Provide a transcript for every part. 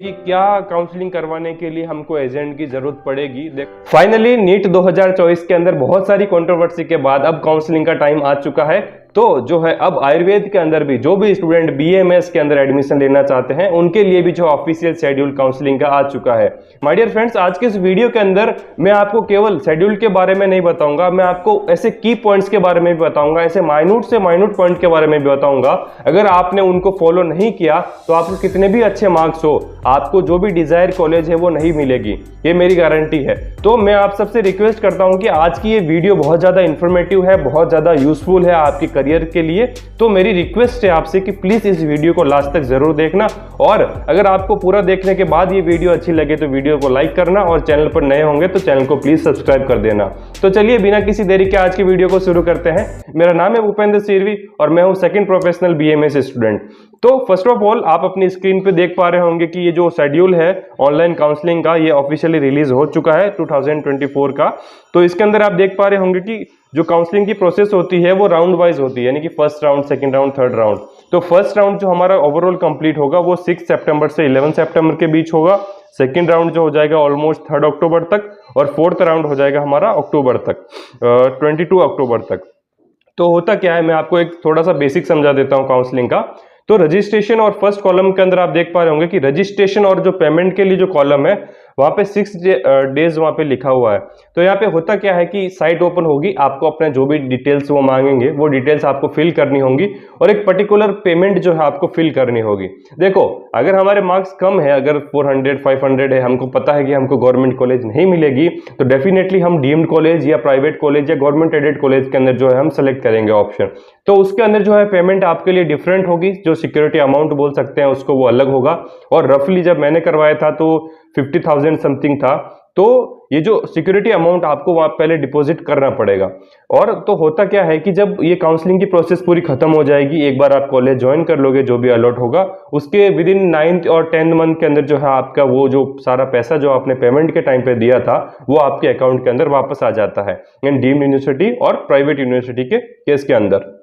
कि क्या काउंसलिंग करवाने के लिए हमको एजेंट की जरूरत पड़ेगी। फाइनली नीट 2024 के अंदर बहुत सारी कंट्रोवर्सी के बाद अब काउंसलिंग का टाइम आ चुका है। तो जो है अब आयुर्वेद के अंदर भी जो भी स्टूडेंट बीएमएस के अंदर एडमिशन लेना चाहते हैं उनके लिए भी जो ऑफिशियल शेड्यूल काउंसलिंग का आ चुका है। माय डियर फ्रेंड्स, आज के इस वीडियो के अंदर मैं आपको केवल शेड्यूल के बारे में नहीं बताऊंगा, मैं आपको ऐसे की पॉइंट्स के बारे में भी बताऊंगा, ऐसे माइन्यूट से माइन्यूट पॉइंट के बारे में भी बताऊंगा। अगर आपने उनको फॉलो नहीं किया तो आपको कितने भी अच्छे मार्क्स हो, आपको जो भी डिजायर कॉलेज है वो नहीं मिलेगी, ये मेरी गारंटी है। तो मैं आप सबसे रिक्वेस्ट करता हूं कि आज की ये वीडियो बहुत ज्यादा इंफॉर्मेटिव है, बहुत ज्यादा यूजफुल है आपके करियर के लिए। तो मेरी रिक्वेस्ट है आपसे कि प्लीज इस वीडियो को लास्ट तक जरूर देखना, और अगर आपको पूरा देखने के बाद ये वीडियो अच्छी लगे तो वीडियो को लाइक करना, और चैनल पर नए होंगे तो चैनल को प्लीज सब्सक्राइब कर देना। तो चलिए बिना किसी देरी के आज की वीडियो को शुरू करते हैं। मेरा नाम है भूपेंद्र सिरवी और मैं हूं सेकंड प्रोफेशनल बीएमएस स्टूडेंट। तो फर्स्ट ऑफ ऑल आप अपनी स्क्रीन पे देख पा रहे होंगे कि ये जो शेड्यूल है ऑनलाइन काउंसलिंग का, ये ऑफिशियली रिलीज हो चुका है 2024 का। तो इसके अंदर आप देख पा रहे होंगे कि जो काउंसलिंग की प्रोसेस होती है वो राउंड वाइज होती है, यानी कि first round, second round, third round. तो फर्स्ट राउंड जो हमारा ओवरऑल कंप्लीट होगा वो 6 सितंबर से 11 सितंबर के बीच होगा। सेकंड राउंड जो हो जाएगा ऑलमोस्ट 3 अक्टूबर तक, और फोर्थ राउंड हो जाएगा हमारा अक्टूबर तक, 22 अक्टूबर तक। तो होता क्या है, मैं आपको एक थोड़ा सा बेसिक समझा देता हूँ काउंसलिंग का। तो रजिस्ट्रेशन और फर्स्ट कॉलम के अंदर आप देख पा रहे होंगे कि रजिस्ट्रेशन और जो पेमेंट के लिए जो कॉलम है वहां पे 6 डेज वहां पे लिखा हुआ है। तो यहाँ पे होता क्या है कि साइट ओपन होगी, आपको अपने जो भी डिटेल्स वो मांगेंगे वो डिटेल्स आपको फिल करनी होंगी, और एक पर्टिकुलर पेमेंट जो है आपको फिल करनी होगी। देखो, अगर हमारे मार्क्स कम है, अगर 400 500 है, हमको पता है कि हमको गवर्नमेंट कॉलेज नहीं मिलेगी, तो डेफिनेटली हम डीम्ड कॉलेज या प्राइवेट कॉलेज या गवर्नमेंट एडेड कॉलेज के अंदर जो है हम सेलेक्ट करेंगे ऑप्शन। तो उसके अंदर जो है पेमेंट आपके लिए डिफरेंट होगी, जो सिक्योरिटी अमाउंट बोल सकते हैं उसको, वो अलग होगा। और रफली जब मैंने करवाया था तो 50,000 समथिंग था। तो ये जो सिक्योरिटी अमाउंट आपको वहां पहले डिपॉजिट करना पड़ेगा। और तो होता क्या है कि जब ये काउंसलिंग की प्रोसेस पूरी खत्म हो जाएगी, एक बार आप कॉलेज ज्वाइन कर लोगे, जो भी अलॉट होगा, उसके विद इन 9th और 10th मंथ के अंदर जो है आपका वो जो सारा पैसा जो आपने पेमेंट के टाइम पे दिया था वो आपके अकाउंट के अंदर वापस आ जाता है, इन डीम्ड यूनिवर्सिटी और प्राइवेट यूनिवर्सिटी के केस के अंदर।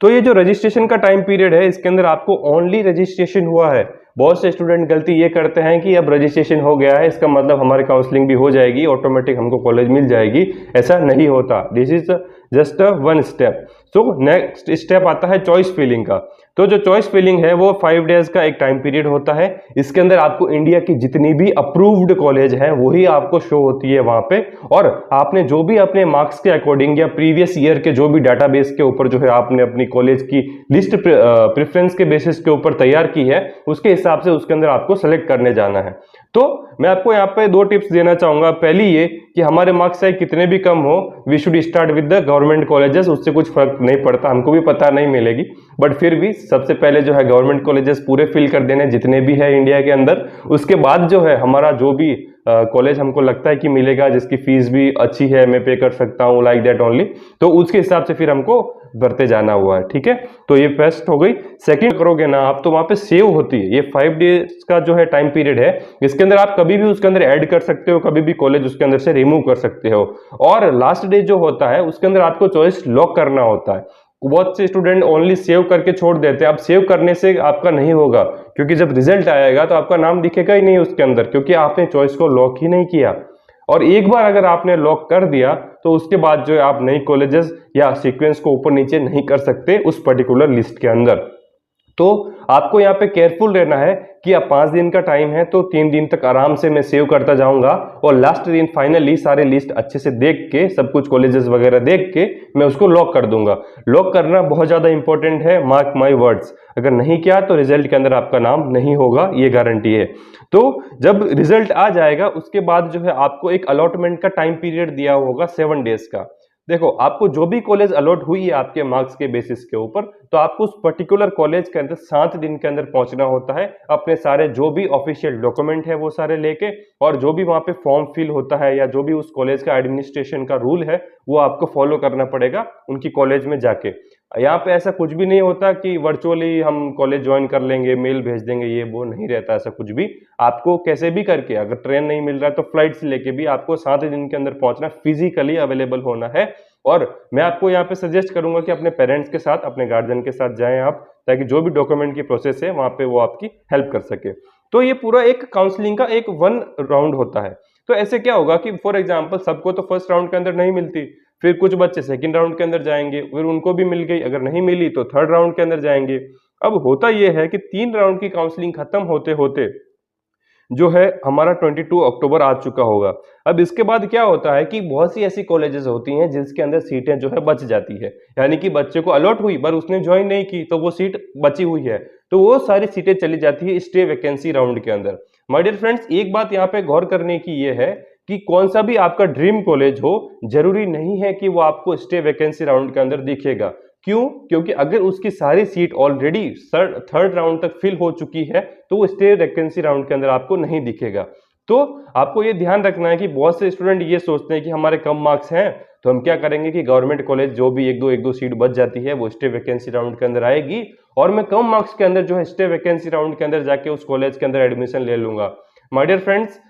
तो ये जो रजिस्ट्रेशन का टाइम पीरियड है, इसके अंदर आपको ओनली रजिस्ट्रेशन हुआ है। बहुत से स्टूडेंट गलती ये करते हैं कि अब रजिस्ट्रेशन हो गया है, इसका मतलब हमारी काउंसलिंग भी हो जाएगी, ऑटोमेटिक हमको कॉलेज मिल जाएगी। ऐसा नहीं होता, this is just one step. So next step आता है चॉइस फिलिंग का। तो जो चॉइस फिलिंग है वो 5 डेज का एक टाइम पीरियड होता है। इसके अंदर आपको इंडिया की जितनी भी अप्रूव्ड कॉलेज है वही आपको शो होती है वहां पे, और आपने जो भी अपने मार्क्स के अकॉर्डिंग या प्रीवियस ईयर के जो भी डाटाबेस के ऊपर जो है आपने अपनी कॉलेज की लिस्ट प्रेफरेंस के बेसिस के ऊपर तैयार की है, उसके हिसाब से उसके अंदर आपको सेलेक्ट करने जाना है। तो मैं आपको यहाँ पे 2 टिप्स देना चाहूंगा। पहली ये कि हमारे मार्क्स चाहे कितने भी कम हो, we should start with the government colleges. उससे कुछ फर्क नहीं पड़ता, हमको भी पता नहीं मिलेगी, बट फिर भी सबसे पहले जो है गवर्नमेंट कॉलेजेस पूरे फिल कर देने जितने भी है इंडिया के अंदर। उसके बाद जो है हमारा जो भी कॉलेज हमको लगता है कि मिलेगा, जिसकी फीस भी अच्छी है, मैं पे कर सकता हूँ, लाइक दैट ओनली, तो उसके हिसाब से फिर हमको भरते जाना हुआ है। ठीक है, तो ये फर्स्ट हो गई। सेकंड करोगे ना आप तो वहां पे सेव होती है, ये 5 डेज का जो है टाइम पीरियड है, इसके अंदर आप कभी भी उसके अंदर ऐड कर सकते हो, कभी भी कॉलेज उसके अंदर से रिमूव कर सकते हो। और लास्ट डे जो होता है उसके अंदर आपको चॉइस लॉक करना होता है। बहुत से स्टूडेंट ओनली सेव करके छोड़ देते हैं। अब सेव करने से आपका नहीं होगा, क्योंकि जब रिजल्ट आएगा तो आपका नाम दिखेगा ही नहीं उसके अंदर, क्योंकि आपने चॉइस को लॉक ही नहीं किया। और एक बार अगर आपने लॉक कर दिया तो उसके बाद जो है आप नई कॉलेजेस या सीक्वेंस को ऊपर नीचे नहीं कर सकते उस पर्टिकुलर लिस्ट के अंदर। तो आपको यहाँ पे केयरफुल रहना है कि अब 5 दिन का टाइम है, तो 3 दिन तक आराम से मैं सेव करता जाऊंगा, और लास्ट दिन फाइनली सारे लिस्ट अच्छे से देख के, सब कुछ कॉलेजेस वगैरह देख के मैं उसको लॉक कर दूंगा। लॉक करना बहुत ज्यादा इंपॉर्टेंट है, मार्क माय वर्ड्स। अगर नहीं किया तो रिजल्ट के अंदर आपका नाम नहीं होगा, ये गारंटी है। तो जब रिजल्ट आ जाएगा उसके बाद जो है आपको एक अलॉटमेंट का टाइम पीरियड दिया होगा 7 डेज का। देखो, आपको जो भी कॉलेज अलॉट हुई है आपके मार्क्स के बेसिस के ऊपर, तो आपको उस पर्टिकुलर कॉलेज के अंदर 7 दिन के अंदर पहुंचना होता है, अपने सारे जो भी ऑफिशियल डॉक्यूमेंट है वो सारे लेके, और जो भी वहां पे फॉर्म फिल होता है या जो भी उस कॉलेज का एडमिनिस्ट्रेशन का रूल है वो आपको फॉलो करना पड़ेगा उनकी कॉलेज में जाके। यहाँ पे ऐसा कुछ भी नहीं होता कि वर्चुअली हम कॉलेज ज्वाइन कर लेंगे, मेल भेज देंगे, ये वो नहीं रहता ऐसा कुछ भी। आपको कैसे भी करके, अगर ट्रेन नहीं मिल रहा है तो फ्लाइट से लेके भी आपको 7 दिन के अंदर पहुंचना, फिजिकली अवेलेबल होना है। और मैं आपको यहाँ पे सजेस्ट करूंगा कि अपने पेरेंट्स के साथ, अपने गार्जियन के साथ जाएं आप, ताकि जो भी डॉक्यूमेंट की प्रोसेस है वहां पे वो आपकी हेल्प कर सके। तो ये पूरा एक काउंसलिंग का एक वन राउंड होता है। तो ऐसे क्या होगा कि फॉर एग्जांपल सबको तो फर्स्ट राउंड के अंदर नहीं मिलती, फिर कुछ बच्चे सेकंड राउंड के अंदर जाएंगे, फिर उनको भी मिल गई, अगर नहीं मिली तो थर्ड राउंड के अंदर जाएंगे। अब होता यह है कि 3 राउंड की काउंसलिंग खत्म होते होते जो है हमारा 22 अक्टूबर आ चुका होगा। अब इसके बाद क्या होता है कि बहुत सी ऐसी कॉलेजेस होती हैं जिसके अंदर सीटें जो है बच जाती है, यानी कि बच्चे को अलॉट हुई पर उसने ज्वाइन नहीं की तो वो सीट बची हुई है, तो वो सारी सीटें चली जाती है स्टे वैकेंसी राउंड के अंदर। माय डियर फ्रेंड्स, एक बात यहाँ पे गौर करने की ये है कि कौन सा भी आपका ड्रीम कॉलेज हो, जरूरी नहीं है कि वो आपको स्टे वैकेंसी राउंड के अंदर दिखेगा। क्यों? क्योंकि अगर उसकी सारी सीट ऑलरेडी थर्ड राउंड तक फिल हो चुकी है तो वो स्टे वैकेंसी राउंड के अंदर आपको नहीं दिखेगा। तो आपको ये ध्यान रखना है कि बहुत से स्टूडेंट ये सोचते हैं कि हमारे कम मार्क्स हैं तो हम क्या करेंगे कि गवर्नमेंट कॉलेज जो भी एक दो सीट बच जाती है वो स्टे वैकेंसी राउंड के अंदर आएगी और मैं कम मार्क्स के अंदर जो है स्टे वैकेंसी राउंड के अंदर जाके उस कॉलेज के अंदर एडमिशन ले लूंगा। My dear friends,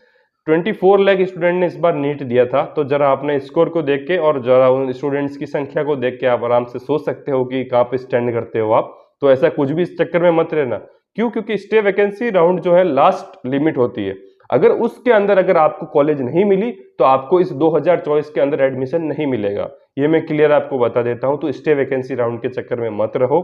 24 lakh student ने इस बार नीट दिया था, तो जरा अपने स्कोर को देख के और जरा उन स्टूडेंट्स की संख्या को देख के आप आराम से सोच सकते हो कि कहाँ पे स्टैंड करते हो आप। तो ऐसा कुछ भी इस चक्कर में मत रहना। क्यों? क्योंकि स्टे वैकेंसी राउंड जो है लास्ट लिमिट होती है, अगर उसके अंदर अगर आपको कॉलेज नहीं मिली तो आपको इस 2024 के अंदर एडमिशन नहीं मिलेगा। ये मैं क्लियर आपको बता देता हूं, तो स्टे वैकेंसी राउंड के चक्कर में मत रहो,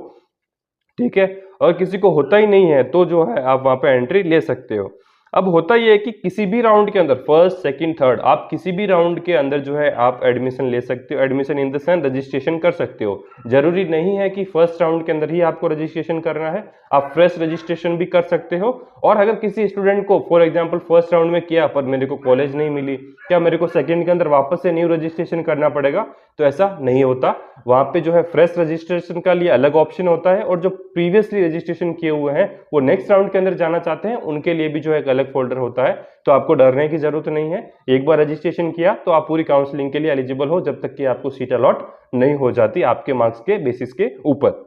ठीक है। और किसी को होता ही नहीं है तो जो है आप वहां पे एंट्री ले सकते हो। अब होता यह है कि किसी भी राउंड के अंदर फर्स्ट सेकंड थर्ड आप किसी भी राउंड के अंदर जो है आप एडमिशन ले सकते हो, admission in the sense registration कर सकते हो। जरूरी नहीं है कि फर्स्ट राउंड के अंदर ही आपको रजिस्ट्रेशन करना है, आप फ्रेश रजिस्ट्रेशन भी कर सकते हो। और अगर किसी स्टूडेंट को फॉर एग्जाम्पल फर्स्ट राउंड में किया पर मेरे को कॉलेज नहीं मिली, क्या मेरे को सेकेंड के अंदर वापस से न्यू रजिस्ट्रेशन करना पड़ेगा? तो ऐसा नहीं होता। वहां पे जो है फ्रेश रजिस्ट्रेशन का लिए अलग ऑप्शन होता है और जो प्रीवियसली रजिस्ट्रेशन किए हुए हैं वो नेक्स्ट राउंड के अंदर जाना चाहते हैं उनके लिए भी जो है एक अलग फोल्डर होता है। तो आपको डरने की जरूरत नहीं है, एक बार रजिस्ट्रेशन किया तो आप पूरी काउंसलिंग के लिए एलिजिबल हो जब तक कि आपको सीट अलॉट नहीं हो जाती आपके मार्क्स के बेसिस के ऊपर।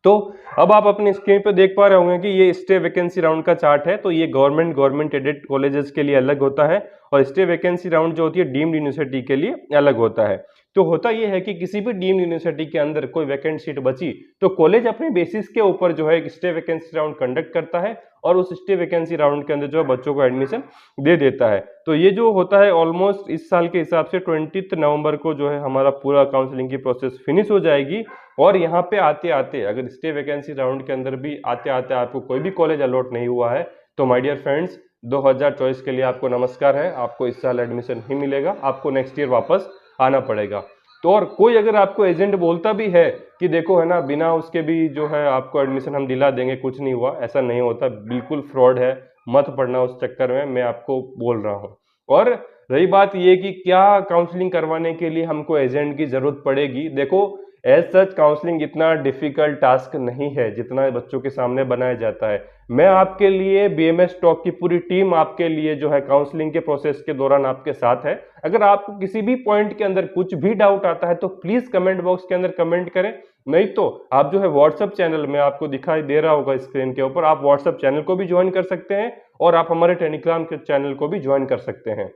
तो अब आप अपनी स्क्रीन पे देख पा रहे होंगे कि ये स्टे वैकेंसी राउंड का चार्ट है। तो ये गवर्नमेंट एडेड कॉलेजेस के लिए अलग होता है और स्टे वैकेंसी राउंड जो होती है डीम्ड यूनिवर्सिटी के लिए अलग होता है। तो होता यह है कि किसी भी डीम्ड यूनिवर्सिटी के अंदर कोई वैकेंट सीट बची तो कॉलेज अपने बेसिस के ऊपर जो है एक स्टे वैकेंसी राउंड कंडक्ट करता है और उस स्टे वैकेंसी राउंड के अंदर जो है बच्चों को एडमिशन दे देता है। तो ये जो होता है ऑलमोस्ट इस साल के हिसाब से 20 नवंबर को जो है हमारा पूरा काउंसलिंग की प्रोसेस फिनिश हो जाएगी। और यहाँ पे आते आते अगर स्टे वैकेंसी राउंड के अंदर भी आते आते आपको कोई भी कॉलेज अलॉट नहीं हुआ है तो माय डियर फ्रेंड्स 2024 के लिए आपको नमस्कार है, आपको इस साल एडमिशन नहीं मिलेगा, आपको नेक्स्ट ईयर वापस आना पड़ेगा। तो और कोई अगर आपको एजेंट बोलता भी है कि देखो है ना बिना उसके भी जो है आपको एडमिशन हम दिला देंगे, कुछ नहीं हुआ, ऐसा नहीं होता, बिल्कुल फ्रॉड है, मत पड़ना उस चक्कर में, मैं आपको बोल रहा हूँ। और रही बात ये कि क्या काउंसलिंग करवाने के लिए हमको एजेंट की जरूरत पड़ेगी, देखो एज सच काउंसलिंग इतना डिफिकल्ट टास्क नहीं है जितना बच्चों के सामने बनाया जाता है। मैं आपके लिए बीएमएस टॉक की पूरी टीम आपके लिए जो है काउंसलिंग के प्रोसेस के दौरान आपके साथ है। अगर आपको किसी भी पॉइंट के अंदर कुछ भी डाउट आता है तो प्लीज कमेंट बॉक्स के अंदर कमेंट करें, नहीं तो आप जो है व्हाट्सएप चैनल में आपको दिखाई दे रहा होगा स्क्रीन के ऊपर, आप व्हाट्सएप चैनल को भी ज्वाइन कर सकते हैं और आप हमारे टेलीग्राम के चैनल को भी ज्वाइन कर सकते हैं।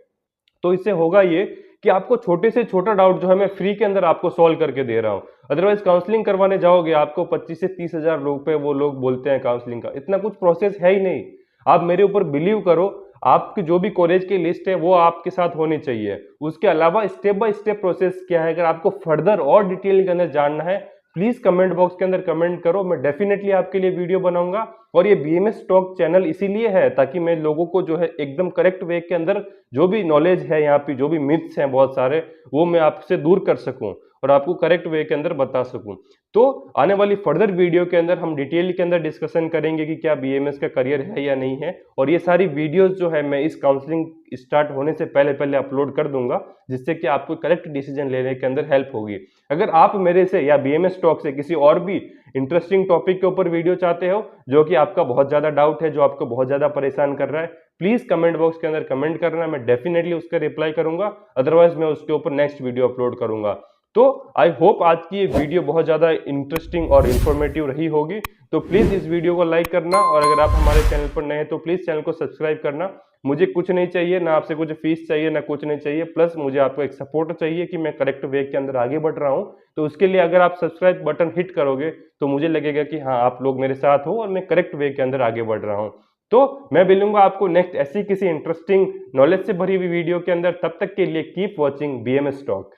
तो इससे होगा ये कि आपको छोटे से छोटा डाउट जो है मैं फ्री के अंदर आपको सॉल्व करके दे रहा हूं। अदरवाइज काउंसलिंग करवाने जाओगे आपको 25 से 30 हजार रुपए वो लोग बोलते हैं काउंसलिंग का, इतना कुछ प्रोसेस है ही नहीं। आप मेरे ऊपर बिलीव करो, आपकी जो भी कॉलेज की लिस्ट है वो आपके साथ होनी चाहिए। उसके अलावा स्टेप बाय स्टेप प्रोसेस क्या है, अगर आपको फर्दर और डिटेल के अंदर जानना है प्लीज कमेंट बॉक्स के अंदर कमेंट करो, मैं डेफिनेटली आपके लिए वीडियो बनाऊंगा। और ये बीएमएस टॉक चैनल इसीलिए है ताकि मैं लोगों को जो है एकदम करेक्ट वे के अंदर जो भी नॉलेज है, यहाँ पे जो भी मिथ्स हैं बहुत सारे, वो मैं आपसे दूर कर सकूं और आपको करेक्ट वे के अंदर बता सकूं। तो आने वाली फर्दर वीडियो के अंदर हम डिटेल के अंदर डिस्कशन करेंगे कि क्या बीएमएस का करियर है या नहीं है, और ये सारी वीडियोस जो है मैं इस काउंसलिंग स्टार्ट होने से पहले पहले अपलोड कर दूंगा, जिससे कि आपको करेक्ट डिसीजन लेने के अंदर हेल्प होगी। अगर आप मेरे से या बीएमएस टॉक से किसी और भी इंटरेस्टिंग टॉपिक के ऊपर वीडियो चाहते हो जो कि आपका बहुत ज्यादा डाउट है, जो आपको बहुत ज्यादा परेशान कर रहा है, प्लीज कमेंट बॉक्स के अंदर कमेंट करना, मैं डेफिनेटली उसका रिप्लाई करूंगा, अदरवाइज मैं उसके ऊपर नेक्स्ट वीडियो अपलोड करूंगा। तो आई होप आज की ये वीडियो बहुत ज़्यादा इंटरेस्टिंग और इन्फॉर्मेटिव रही होगी। तो प्लीज़ इस वीडियो को लाइक करना, और अगर आप हमारे चैनल पर नए हैं तो प्लीज़ चैनल को सब्सक्राइब करना। मुझे कुछ नहीं चाहिए, ना आपसे कुछ फीस चाहिए, ना कुछ नहीं चाहिए, प्लस मुझे आपको एक सपोर्ट चाहिए कि मैं करेक्ट वे के अंदर आगे बढ़ रहा हूँ। तो उसके लिए अगर आप सब्सक्राइब बटन हिट करोगे तो मुझे लगेगा कि हाँ आप लोग मेरे साथ हो और मैं करेक्ट वे के अंदर आगे बढ़ रहा हूँ। तो मैं मिलूंगा आपको नेक्स्ट ऐसी किसी इंटरेस्टिंग नॉलेज से भरी हुई वीडियो के अंदर। तब तक के लिए कीप वॉचिंग BMS टॉक।